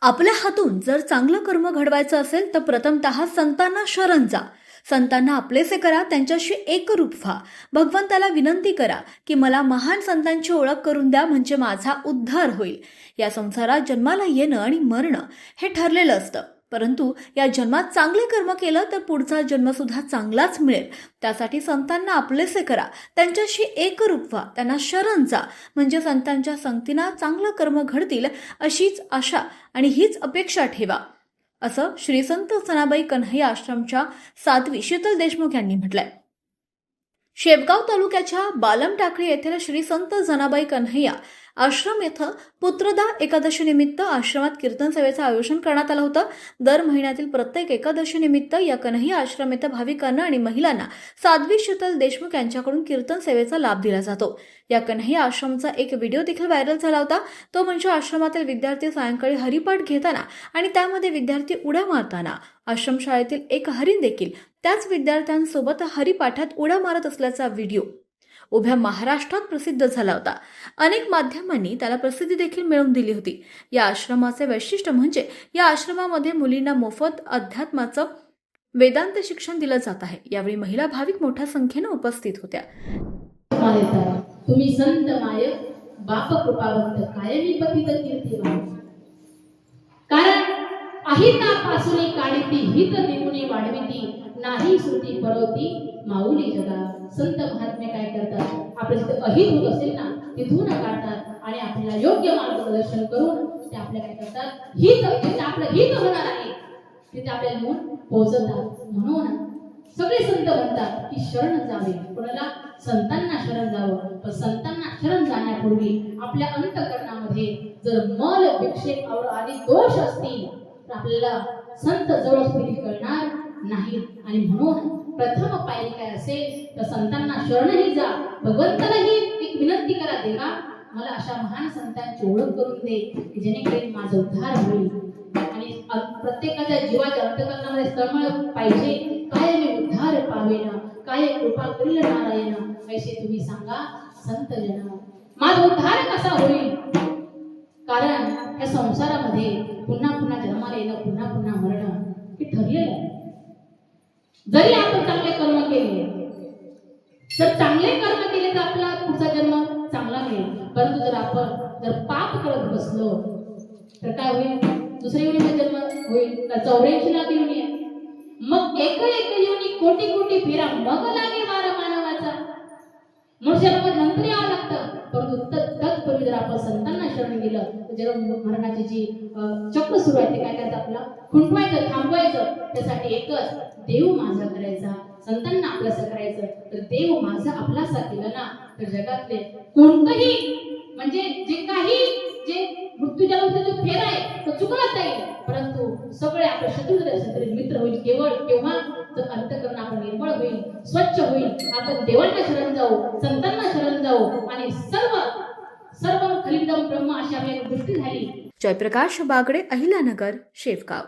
आपल्या हातून जर चांगलं कर्म घडवायचं असेल तर प्रथमतः संतांना शरण जा. संतांना आपलेसे करा, त्यांच्याशी एकरूप व्हा. भगवंताला विनंती करा की मला महान संतांची ओळख करून द्या, म्हणजे माझा उद्धार होईल. या संसारात जन्माला येणं आणि मरणं हे ठरलेलं असतं, परंतु या जन्मात चांगले कर्म केलं तर पुढचा जन्म सुद्धा चांगलाच मिळेल. त्यासाठी संतांना आपलेसे करा, त्यांच्याशी एकरूप व्हा, त्यांना शरण जा, म्हणजे संतांच्या संगतीनं चांगलं कर्म घडतील अशीच आशा आणि हीच अपेक्षा ठेवा, असं श्री संत जनाबाई कन्हैया आश्रमच्या साध्वी शीतल देशमुख यांनी म्हटलंय. शेवगाव तालुक्याच्या बालम टाकळी येथील श्री संत जनाबाई कन्हैया आश्रम येथे पुत्रदा एकादशी निमित्त आश्रमात कीर्तन सेवेचं आयोजन करण्यात आलं होतं. दर महिन्यातील प्रत्येक एकादशी निमित्त या कन्हैया आश्रम येथे भाविकांना आणि महिलांना साध्वी शीतल देशमुख यांच्याकडून कीर्तन सेवेचा लाभ दिला जातो. या कन्हैया आश्रमचा एक व्हिडिओ देखील व्हायरल झाला होता. तो म्हणजे आश्रमातील विद्यार्थी सायंकाळी हरिपाठ घेताना आणि त्यामध्ये विद्यार्थी उड्या मारताना आश्रमशाळेतील एक हरिण देखील त्याच विद्यार्थ्यांसोबत हरिपाठात उड्या मारत असल्याचा व्हिडिओ उभ्या महाराष्ट्रात प्रसिद्ध झाला होता. अनेक माध्यमांनी त्याला प्रसिद्धी देखील मिळवून दिली होती. या आश्रमाचे वैशिष्ट्य म्हणजे या आश्रमामध्ये मुलींना मोफत अध्यात्माचं वेदांत शिक्षण दिलं जात आहे. यावेळी महिला भाविक मोठ्या संख्येने उपस्थित होत्या. तुम्ही संत माय बाप कृपावंत कायमी पतित कीर्तिमान, कारण अहितापासून काढिती हित निगुणी वाढविती, नाही श्रुती पळवती माऊली जगा. संत महात्मे काय करतात, आपलं जिथे अहित होत असेल ना तिथून काढतात आणि आपल्याला योग्य मार्गदर्शन करून ते आपल्या काय करतात, हित जिथे आपलं हित होणार आहे तिथे आपल्याला नेऊन पोहोचवतात. म्हणून सगळे संत म्हणतात की शरण जावे, कोणाला, संतांना शरण जावं. पण संतांना शरण जाण्यापूर्वी आपल्या अंतःकरणामध्ये जर मल विक्षेप आणि दोष असतील तर आपल्याला संत जवळ स्थिती कळणार नाही. आणि म्हणून प्रथम पायरी काय असेल तर संतांना शरणही जा. भगवंतालाही एक विनंती करा, देवा मला अशा महान संतांची ओळख करून दे की जेणेकरून माझा उद्धार होईल. आणि प्रत्येकाच्या जीवाच्या अंतःकरणामध्ये तळमळ पाहिजे, काय मी उद्धार पावेना, काय कृपा करील नारायण, असे तुम्ही सांगा संत जन. माझा उद्धार कसा होईल, कारण या संसारामध्ये पुन्हा पुन्हा जन्माला येणं, पुन्हा पुन्हा मरणं हे ठरलेलं आहे. जरी आपण चांगले कर्म केले, जर चांगले कर्म केले तर आपला पुढचा जन्म चांगला मिळेल. परंतु जर आपण पाप करत बसलो तर काय होईल, दुसऱ्या योनीचा जन्म होईल तर 84 लाख योनी आहे. मग एक योनी कोटी कोटी फेरा मग लागे वारा मानवाचा. मनुष्याला नंतर यावं लागतं. परंतु तत्पूर्वी जर आपण संतांना शरण गेलं तर जन्म मरणाची जी चक्र सुरू आहे ते काय करायचं, आपला खुंटवायचं, थांबवायचं. त्यासाठी एकच, देव माझा करायचा, संतांना आपलासा करायचं. तर देव माझा आपलासा केला ना तर जगातले कोणतंही म्हणजे जे मृत्यू जन्माचा जो फेरा आहे तो चुकलाच जाईल. परंतु सगळे आपले शत्रू मित्र होईल केवळ तेव्हा जर अंतःकरण आपण निर्मळ होईल, स्वच्छ होईल. आपण देवांना शरण जाऊ, संतांना शरण जाऊ आणि सर्व खलिदम ब्रह्म अशी आपली दृष्टी झाली. जयप्रकाश बागडे, अहिल्यानगर, शेवगाव.